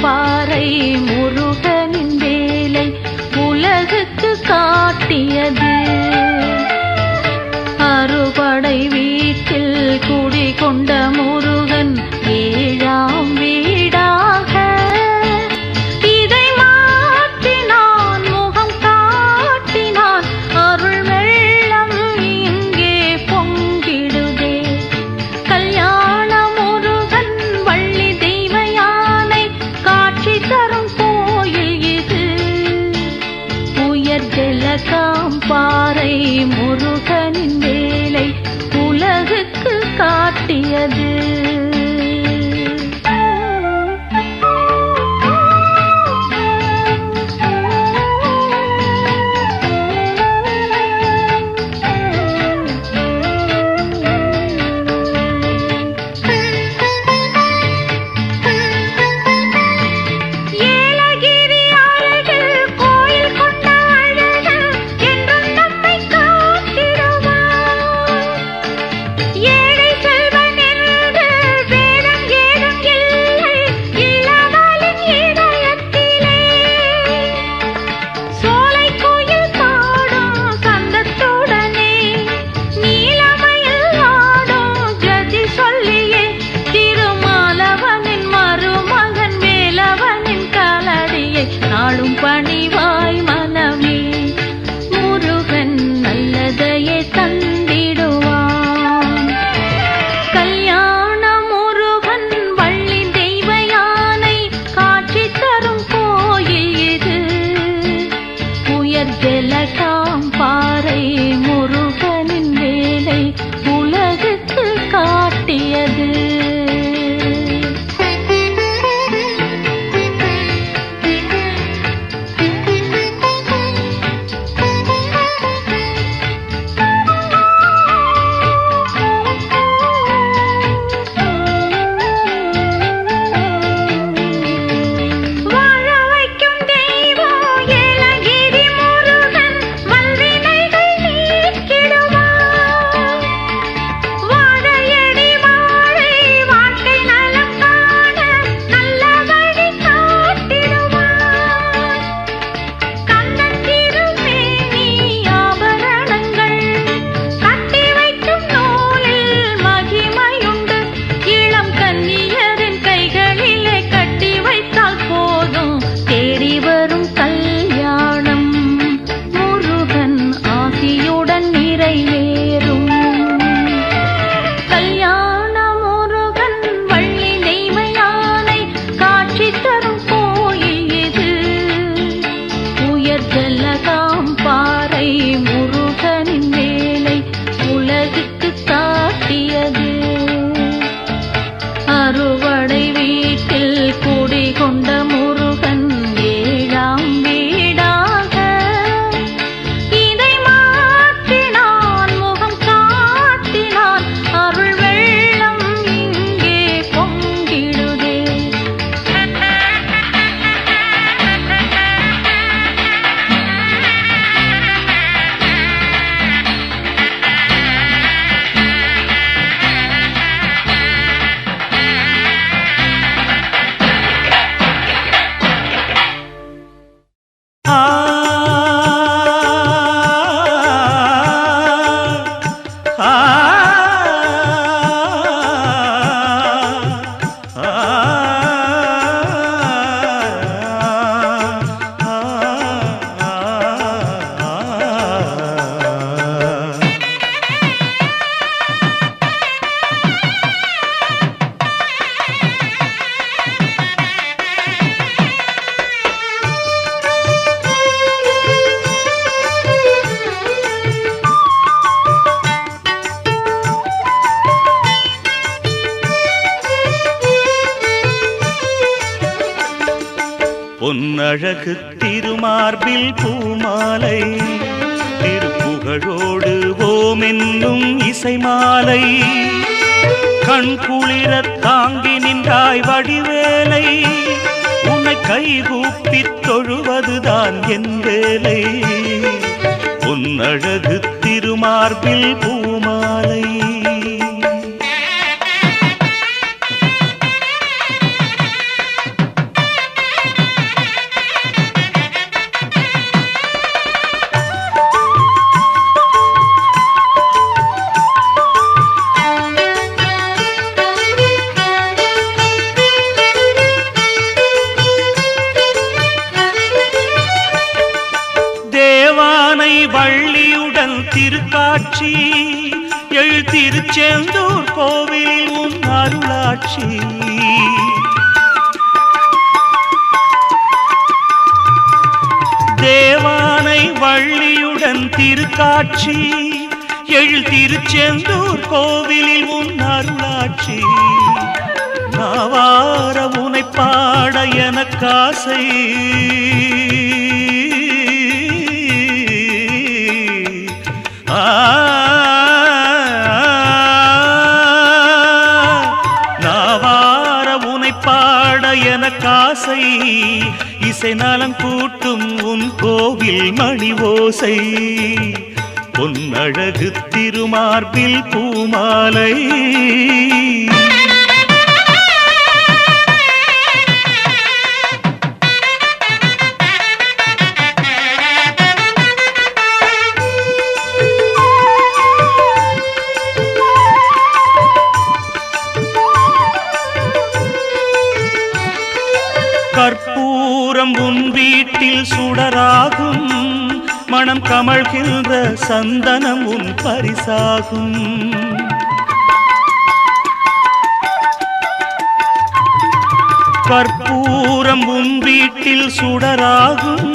பாறை முருகனின் வேலை உலகுக்கு காட்டியது. அறுபடை வீட்டில் குடிகொண்ட முருகன் ஏழாம் வீடாக இதை மாற்றினான், முகம் காட்டினான். அருள் வெள்ளம் இங்கே பொங்கிடுதே. கல்யாண முருகன் வள்ளி ஜலகாம்பாறை முருகனின் வேலை உலகுக்கு காட்டியது. நாளும் பணிவாய் மனமே முருகன் நல்லதையே தந்திடுவான். கல்யாண முருகன் வள்ளி தெய்வ யானை காட்சி தரும் கோயில் இது. உயர் ஜலகாம்பாறை முருகனின் வேலை உலகுக்கு காட்டியது. ஜலகாம்பாறை முருகனின் வேலை உலகுக்கு காட்டியது. அறுவடை வீட்டில் குடிகொண்ட முருகன் ஏழாம் வீடாக இதை மாற்றினான், முகம் காட்டினான், அருள் வெள்ளம் இங்கே பொங்கிடுதே. பொன்னழகு திருமார்பில் பூமாலை திருப்புகழோடு ஓம் என்னும் இசைமாலை கண் குளிரத் தாங்கி நின்றாய் வடிவேலை உன்னை கைகூப்பித் தொழுவதுதான் என் வேலை. பொன்னழகு திருமார்பில் பூமாலை வள்ளியுடன் திருக்காட்சி எழு திருச்செந்தூர் கோவில் உன் அருளாட்சி. தேவானை வள்ளியுடன் திருக்காட்சி எழில் திருச்செந்தூர் கோவிலில் உன் அருளாட்சி நாவார உனை பாட எனக்காசை நாவார உனை பாட எனக்காசை இசை நலம் கூட்டும் உன் கோவில் மணி ஓசை பொன்னழகு திருமார்பில் பூமாலை கற்பூரம் உன் வீட்டில் சுடராகும் மனம் கமழ்கின்ற சந்தனம் உன் பரிசாகும் கற்பூரம் உன் வீட்டில் சுடராகும்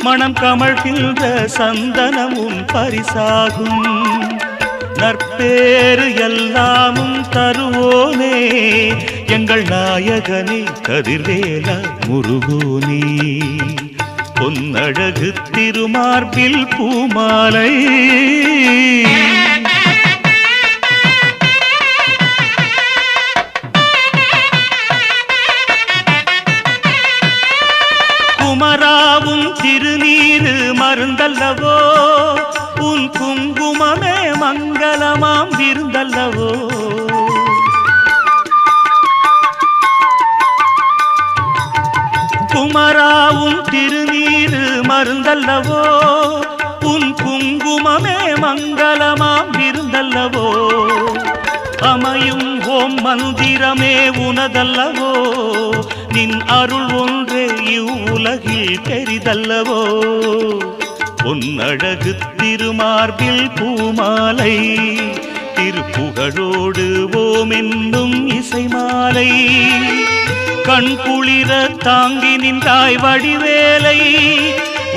மனம் கமழ்கின்ற சந்தனம் உன் பரிசாகும் நற்பேறு எல்லாமும் தருவோனே எங்கள் நாயகனே கதிர்வேலா முருகோனே பொன்னழகு திருமார்பில் பூமாலை குமராவும் திருநீரு மருந்தல்லவோ உன் குங்குமமே மங்களமாம் விருந்தல்லவோ குமராவும் திருநீரு மருந்தல்லவோ உன் குங்குமமே மங்களமாம் விருந்தல்லவோ அமையும் ஓம் மந்திரமே உனதல்லவோ நின் அருள் ஒன்றே இவ்வுலகில் பெரிதல்லவோ பொன்னழகு திருமார்பில் பூமாலை திருப்புகழோடு ஓம் என்னும் இசை மாலை கண் குளிர தாங்கி நின்றாய் வடிவேலை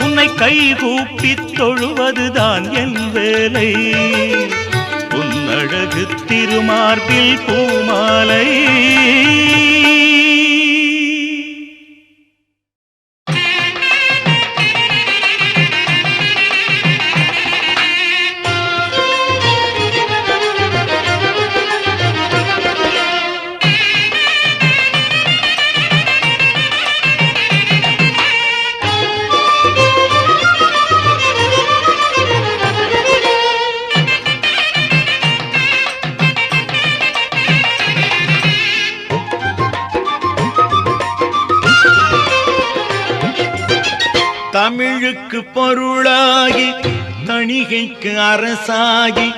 உன்னை கைகூப்பித் தொழுவதுதான் என் வேலை பொன்னழகு திருமார்பில் பூமாலை தமிழுக்கு பொருளாகி தணிகைக்கு அரசாகி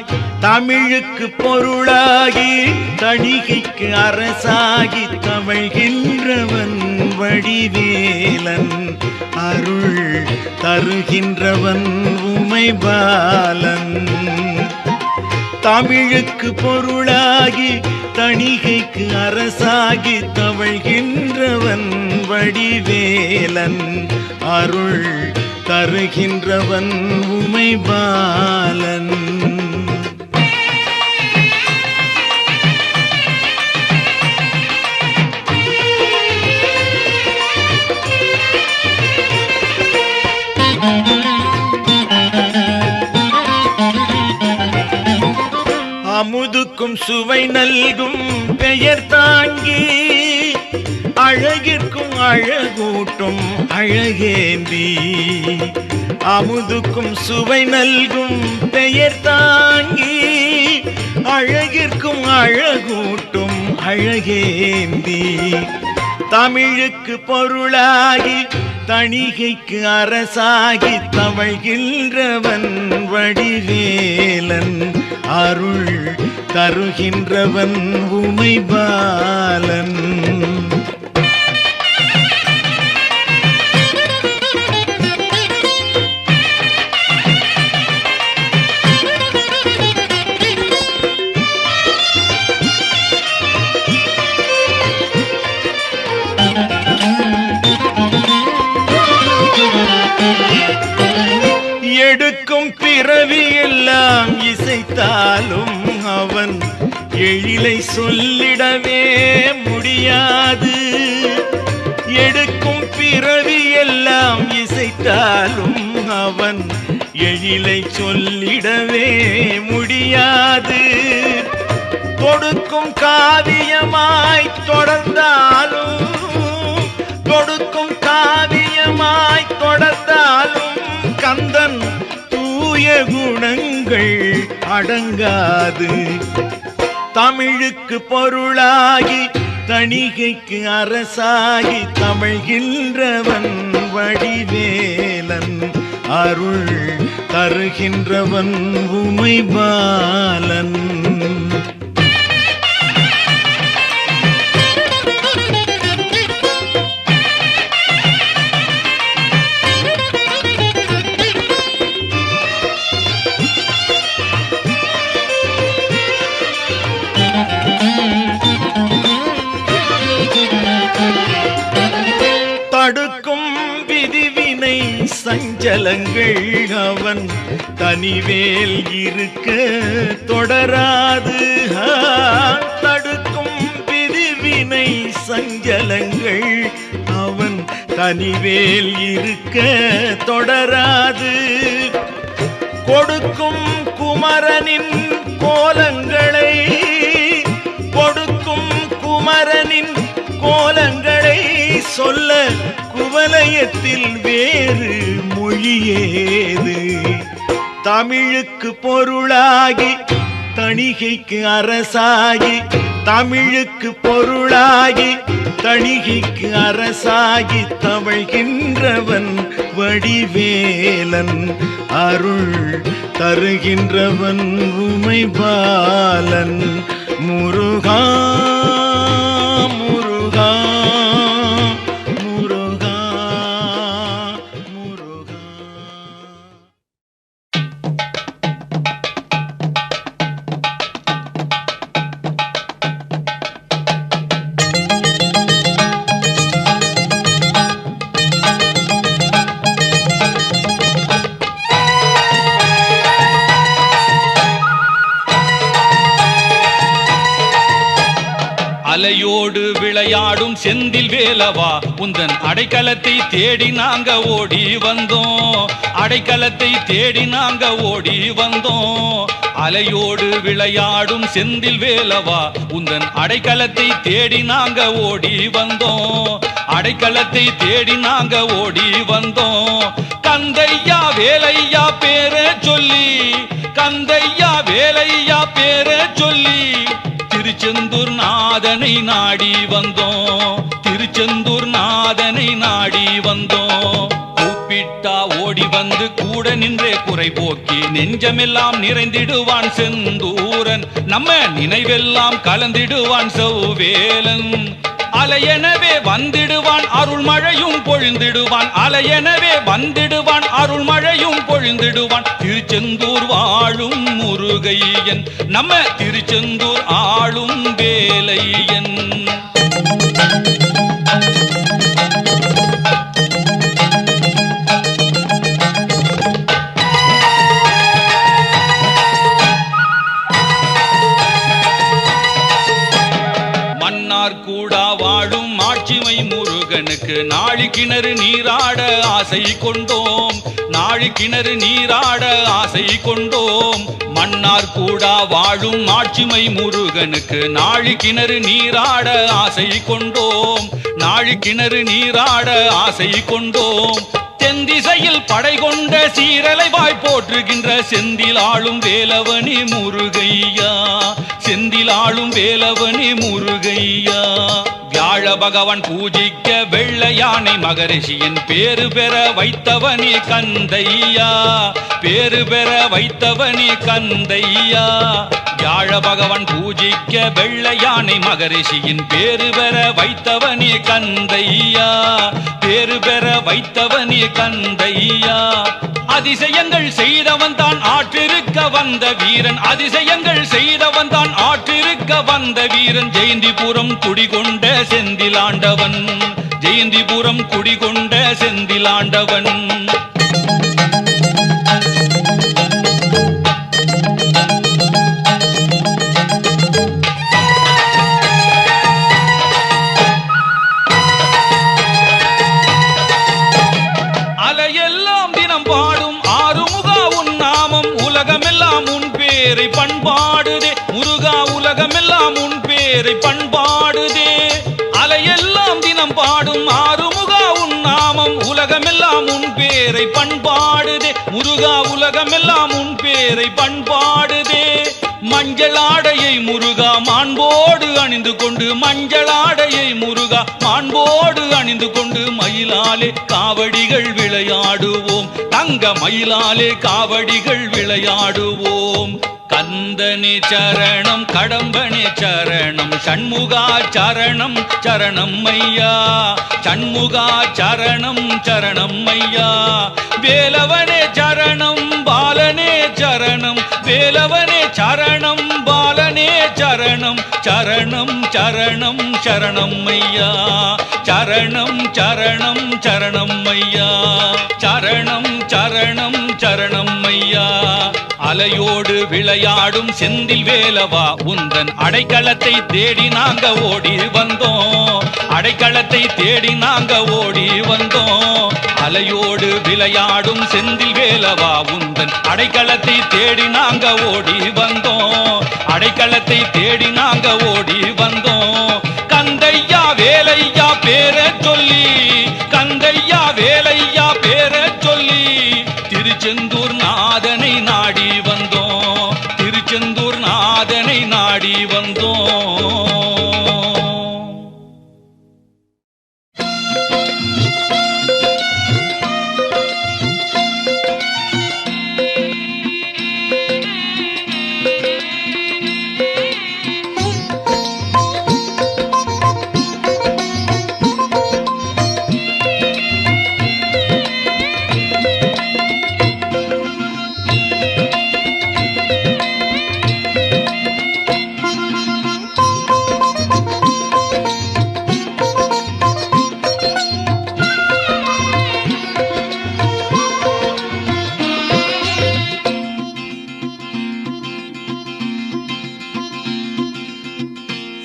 தமிழுக்கு பொருளாகி தணிகைக்கு அரசாகி தவழ்கின்றவன் வடிவேலன் அருள் தருகின்றவன் உமைபாலன் தமிழுக்கு பொருளாகி தணிகைக்கு அரசாகி தவழ்கின்றவன் வடிவேலன் அருள் தருகின்றவன் உமைபாலன் அமுதுக்கும் சுவை நல்கும் பெயர் தாங்கி அழகிற்கும் அழகூட்டும் அழகேந்தி அமுதுக்கும் சுவை நல்கும் பெயர் தாங்கி அழகிற்கும் அழகூட்டும் அழகேந்தி தமிழுக்கு பொருளாகி தணிகைக்கு அரசாகி தவழ்கின்றவன் வடிவேலன் அருள் தருகின்றவன் உமைபாலன் எடுக்கும் பிறவி எல்லாம் இசைத்தாலும் அவன் எழிலை சொல்லிடவே முடியாது. எடுக்கும் பிறவி எல்லாம் இசைத்தாலும் அவன் எழிலை சொல்லிடவே முடியாது. தொடுக்கும் காவியமாய் தொடர்ந்தாலும் தொடுக்கும் காவியமாய் தொடர்ந்தாலும் கந்தன் தூய குணங்கள் அடங்காது. தமிழுக்கு பொருளாகி தணிகைக்கு அரசாகி தமிழ்கின்றவன் வடிவேலன், அருள் தருகின்றவன் உமைபாலன். தடுக்கும் விதிவினை சஞ்சலங்கள் அவன் தனிவேல் இருக்க தொடராது. தடுக்கும் விதிவினை சஞ்சலங்கள் அவன் தனிவேல் இருக்க தொடராது. கொடுக்கும் குமரனின் கோலங்களை கொடுக்கும் குமரனின் கோலங்களை சொல்ல குவலயத்தில் வேறு மொழியேது. தமிழுக்கு பொருளாகி தணிகைக்கு அரசாகி தமிழுக்கு பொருளாகி தணிகைக்கு அரசாகி தமிழ்கின்றவன் வடிவேலன், அருள் தருகின்றவன் உமைபாலன். முருகா முருகா முருகா முருகா. அலையோடு விளையாடும் செந்தில் வேலவா, உந்தன் அடைக்கலத்தை தேடி நாங்க ஓடி வந்தோம். அடைக்கலத்தை தேடி நாங்க ஓடி வந்தோம். அலையோடு விளையாடும் செந்தில் வேலவா, உந்தன் அடைக்கலத்தை தேடி நாங்க ஓடி வந்தோம். அடைக்கலத்தை தேடி நாங்க ஓடி வந்தோம். கந்தையா வேலையா பேரை சொல்லி, கந்தையா வேலையா பேரை சொல்லி திருச்செந்தூர் நாதனை நாடி வந்தோம். திருச்செந்தூர் நாதனை நாடி வந்தோம். கூப்பிட்டா ஓடி வந்து கூட நின்றே குறை போக்கி நெஞ்சமெல்லாம் நிறைந்திடுவான் செந்தூரன். நம்ம நினைவெல்லாம் கலந்திடுவான் செவ்வேலன். அலையெனவே வந்திடுவான் அருள் மழையும் பொழிந்திடுவான். அலையெனவே வந்திடுவான் அருள் மழையும் பொழிந்திடுவான். திருச்செந்தூர் வாழும் முருகையன், நம்ம திருச்செந்தூர் ஆளும் வேலையன். முருகனுக்கு நாழி கிணறு நீராட ஆசை கொண்டோம். நாழி கிணறு நீராட ஆசை கொண்டோம். மன்னார் கூடா வாழும் ஆட்சிமை முருகனுக்கு நாழி கிணறு நீராட ஆசை கொண்டோம். நாழி கிணறு நீராட ஆசை கொண்டோம். தென்திசையில் படை கொண்ட சீரலை வாய் போற்றுகின்ற செந்திலாளும் வேலவனே முருகையா. செந்திலாளும் வேலவனே முருகையா. வியாழ பகவான் பூஜிக்க வெள்ள யானை மகரிஷியின் பேரு பெற வைத்தவனே கந்தையா. பேரு பெற வைத்தவனே கந்தையா. வியாழ பகவான் பூஜிக்க வெள்ள யானை மகரிஷியின் பேரு பெற வைத்தவனே கந்தையா. பேரு பெற வைத்தவனே கந்தையா. அதிசயங்கள் செய்தவன் தான் ஆற்றிருக்க வந்த வீரன். அதிசயங்கள் செய்தவன் தான் ஆற்றிருக்க வந்த வீரன். ஜெயந்திபுரம் குடிகொண்ட செந்திலாண்டவன். ஜெயந்திபுரம் குடிகொண்ட செந்திலாண்டவன். பேரை பண்பாடுதே. அலையெல்லாம் தினம் பாடும் ஆறுமுகா உன் நாமம் உலகமெல்லாம் உன் பேரை பண்பாடுதே. முருகா உலகமெல்லாம் உன் பேரை பண்பாடுதே. மஞ்சளாடையை முருகா மாண்போடு அணிந்து கொண்டு, மஞ்சளாடையை முருகா மாண்போடு அணிந்து கொண்டு, மயிலாலே காவடிகள் விளையாடுவோம், தங்க மயிலாலே காவடிகள் விளையாடுவோம். கந்தனே சரணம் கடம்பனே சரணம் சண்முகா சரணம் சரணம் ஐயா, சண்முகா சரணம் சரணம் ஐயா. வேலவனே சரணம் பாலனே சரணம், வேலவனே சரணம் பாலனே சரணம், சரணம் சரணம் சரணம் ஐயா, சரணம் சரணம் சரணம் ஐயா, சரணம் சரணம் சரணம் ஐயா. அலையோடு விளையாடும் செந்தில் வேலவா உந்தன் அடைக்கலத்தை தேடி நாங்க ஓடி வந்தோம், அடைக்கலத்தை தேடி நாங்க ஓடி வந்தோம். அலையோடு விளையாடும் செந்தில் வேலவா உந்தன் அடைக்கலத்தை தேடி நாங்க ஓடி வந்தோம், அடைக்கலத்தை தேடி நாங்க ஓடி வந்தோம். கந்தையா வேலையா பேர சொல்லி, கந்தையா வேலையா பேர சொல்லி, திருச்செந்தூர் நாதனை நாடி வந்தோம், திருச்செந்தூர் நாதனை நாடி வந்தோம்.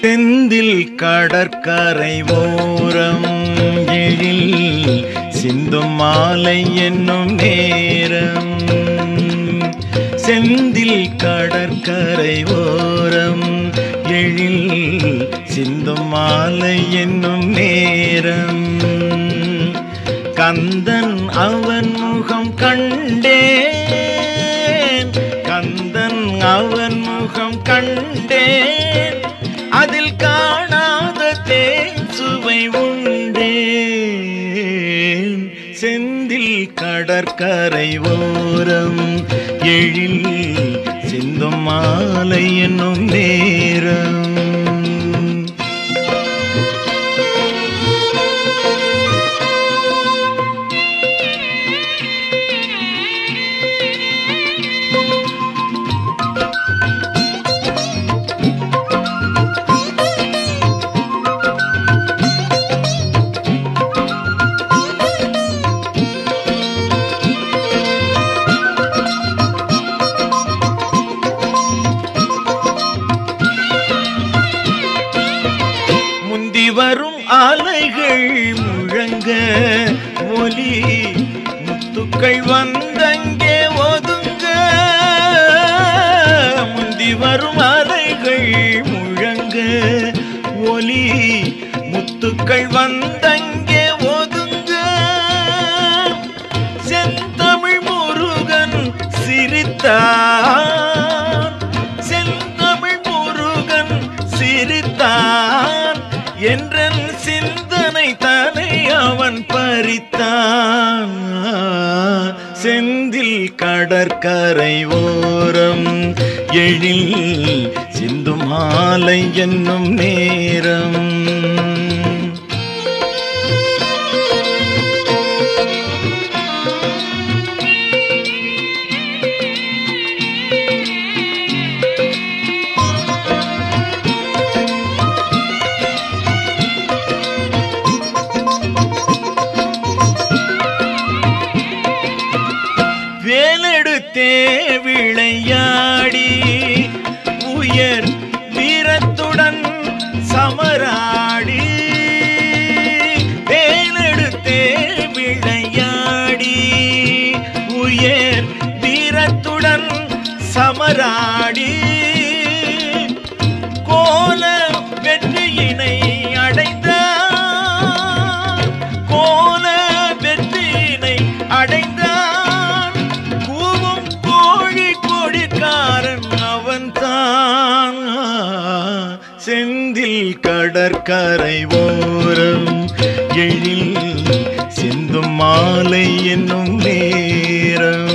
செந்தில் கடற்கரை ஓரம் எழில் சிந்தும் மாலை என்னும் நேரம், செந்தில் கடற்கரை ஓரம் எழில் சிந்தும் மாலை என்னும் நேரம். கந்தன் அவன் முகம் கண்டேன், கந்தன் அவன் முகம் கண்டேன், அதில் காணாத தேன் சுவை உண்டேன். செந்தில் கடற்கரை ஓரம் எழில் சிந்தும் மாலை என்னும் நேரம். வரும் அலைகள் முழங்க ஒலி முத்துக்கள் வந்தங்கே ஒதுங்க, முந்தி வரும் அலைகள் முழங்க ஒலி முத்துக்கள் வந்தங்கே ஒதுங்க. செந்தமிழ் முருகன் சிரித்தான், செந்தமிழ் முருகன் சிரித்தான், என்றன் சிந்தனை தனை அவன் பறித்தான். செந்தில் கடற்கரை ஓரம் எழில் சிந்தும் மாலை என்னும் நேரம். வேலெடுத்தே விளையாடி உயர் வீரத்துடன் சமராடி, வேலெடுத்தே விளையாடி உயர் வீரத்துடன் சமராடி, கோல செந்தில் கடற்கரை ஓரம் எழில் சிந்தும் மாலை என்னும் நேரம்.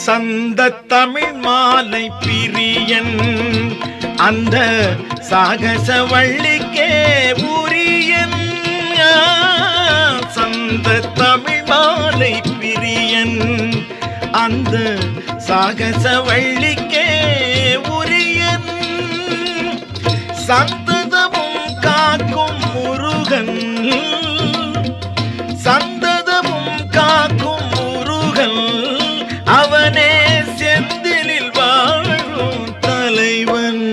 சந்த தமிழ் மாலை பிரியன் அந்த சாகச வள்ளிக்கே உரியன். சந்த தமிழ் மாலை பிரியன் அந்த சாகச வள்ளிக்கே உரியன். சந்ததமும் காக்கும் முருகன் சந்ததமும் காக்கும் முருகன் அவனே செந்திலில் வாழும் தலைவன்.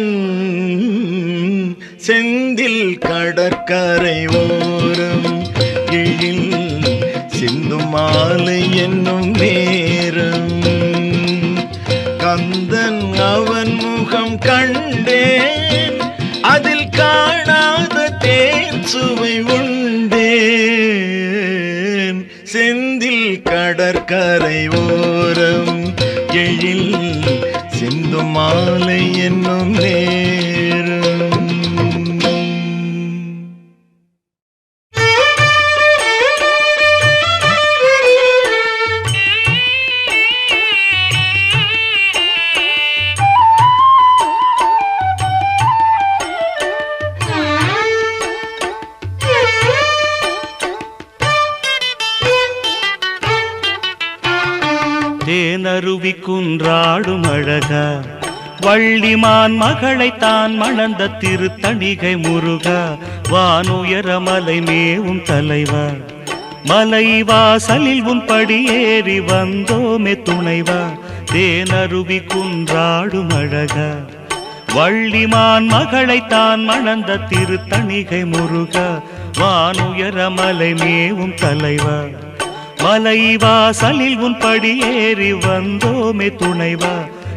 செந்தில் கடற்கரை ஓரம் எழில் சிந்தும் மாலை என்னும் நேரம். கந்தன் அவன் முகம் கண்டேன் அதில் காணாத தேன் சுவை உண்டேன். செந்தில் கடற்கரை ஓரம் எழில் சிந்தும் மாலை என்னும் நேரம். தேனருவி குன்றாடும் அழகா வள்ளிமான் மகளை தான் மணந்த திருத்தணிகை முருகா. வானுயர மலை மேவும் தலைவா மலை வாசலில் உன் படியேறி வந்தோமே துணைவா. தேனருவி குன்றாடும் அழகா வள்ளிமான் மகளை தான் மணந்த திருத்தணிகை முருகா. வானுயர மலை மேவும் தலைவா மலை வாசலில் உன் படியேறி வந்தோமே துணைவா.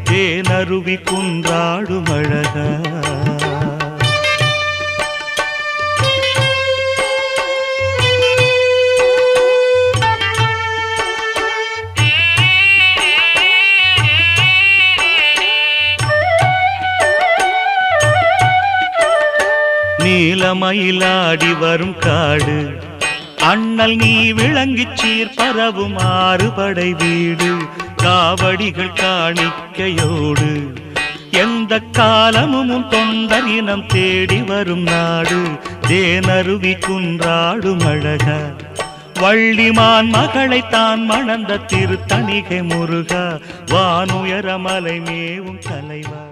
தேனருவி குன்றாடும் அழகா. நீலமயிலாடி வரும் காடு அண்ணல் நீ விளங்கிச் சீர் பரவும் ஆறுபடை வீடு. காவடிகள் காணிக்கையோடு எந்த காலமும் தொண்டரினம் தேடி வரும் நாடு. தேனருவி குன்றாடும் அழகா வள்ளிமான் மகளை தான் மணந்த திருத்தணிகை முருகா. வானுயர மலை மேவும் தலைவா.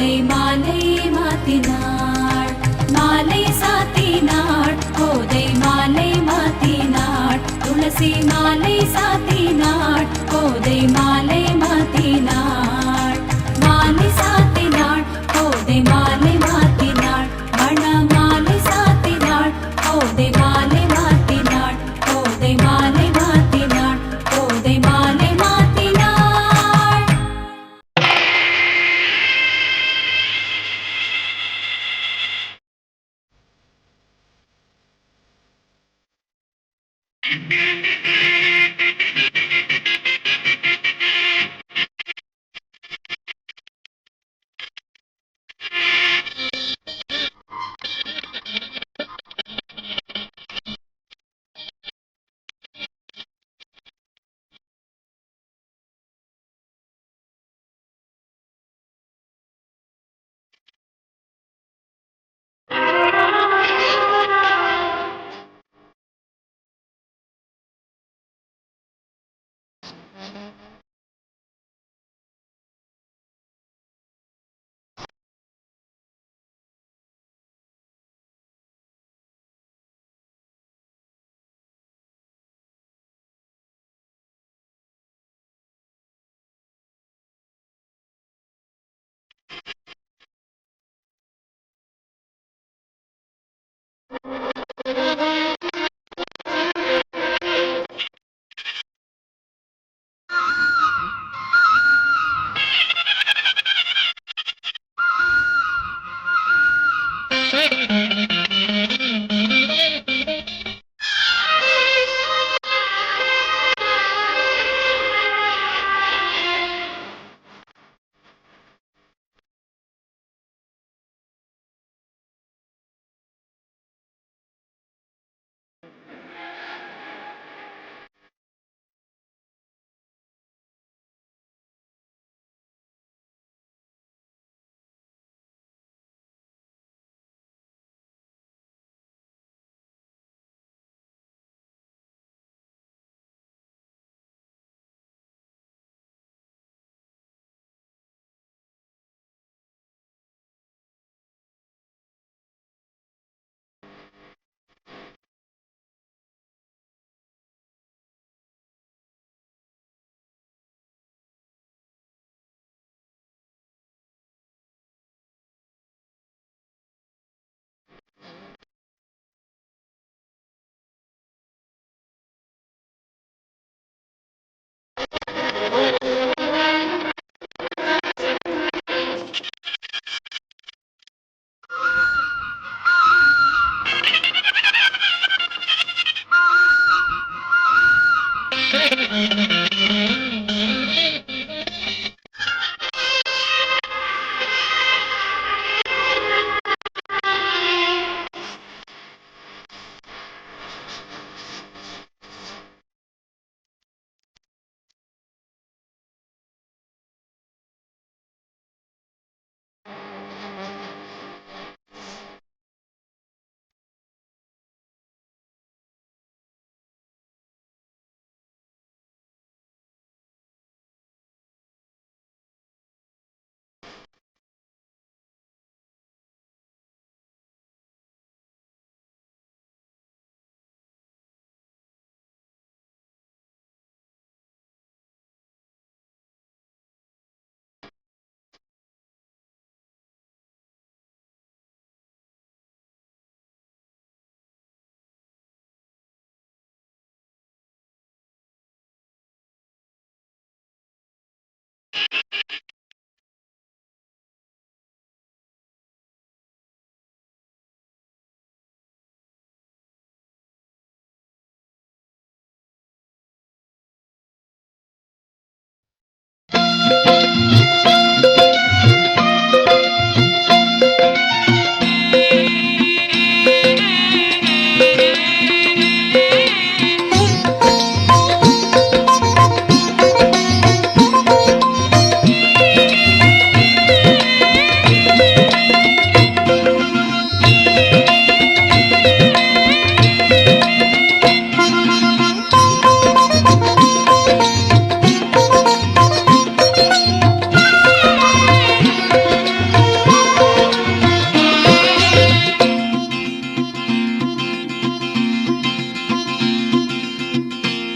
கோதை மாலை மாத்தினாள் மாலை சாத்தினாள் கோதை மாலை மாத்தினாள் துளசி மாலை சாத்தினாள் கோதை மாலை மாத்தினாள் மாலை சாத்தினாள் கோதை மாலை மாத்தினாள் மண மாலை சாத்தினாள் கோதை மாலை மாத்தினாள் கோதை மாலை மாத்தினாள் கோதை மாலை மாத்தினாள்.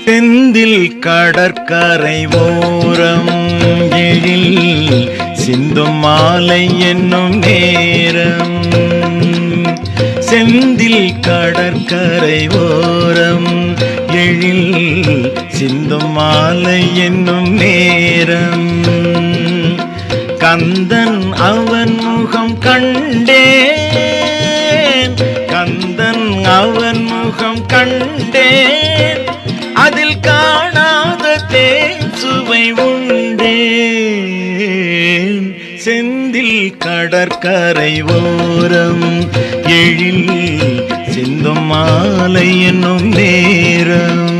செந்தில் கடற்கரை ஓரம் எழில் சிந்தும் மாலை என்னும் நேரம். செந்தில் கடற்கரை ஓரம் எழில் சிந்தும் மாலை என்னும் நேரம். கந்தன் அவன் முகம் கண்டேன், கந்தன் அவன் முகம் கண்டேன், அதில் காணாத தேன் சுவை உண்டேன். செந்தில் கடற்கரை ஓரம் எழில் சிந்தும் மாலை என்னும் நேரம்.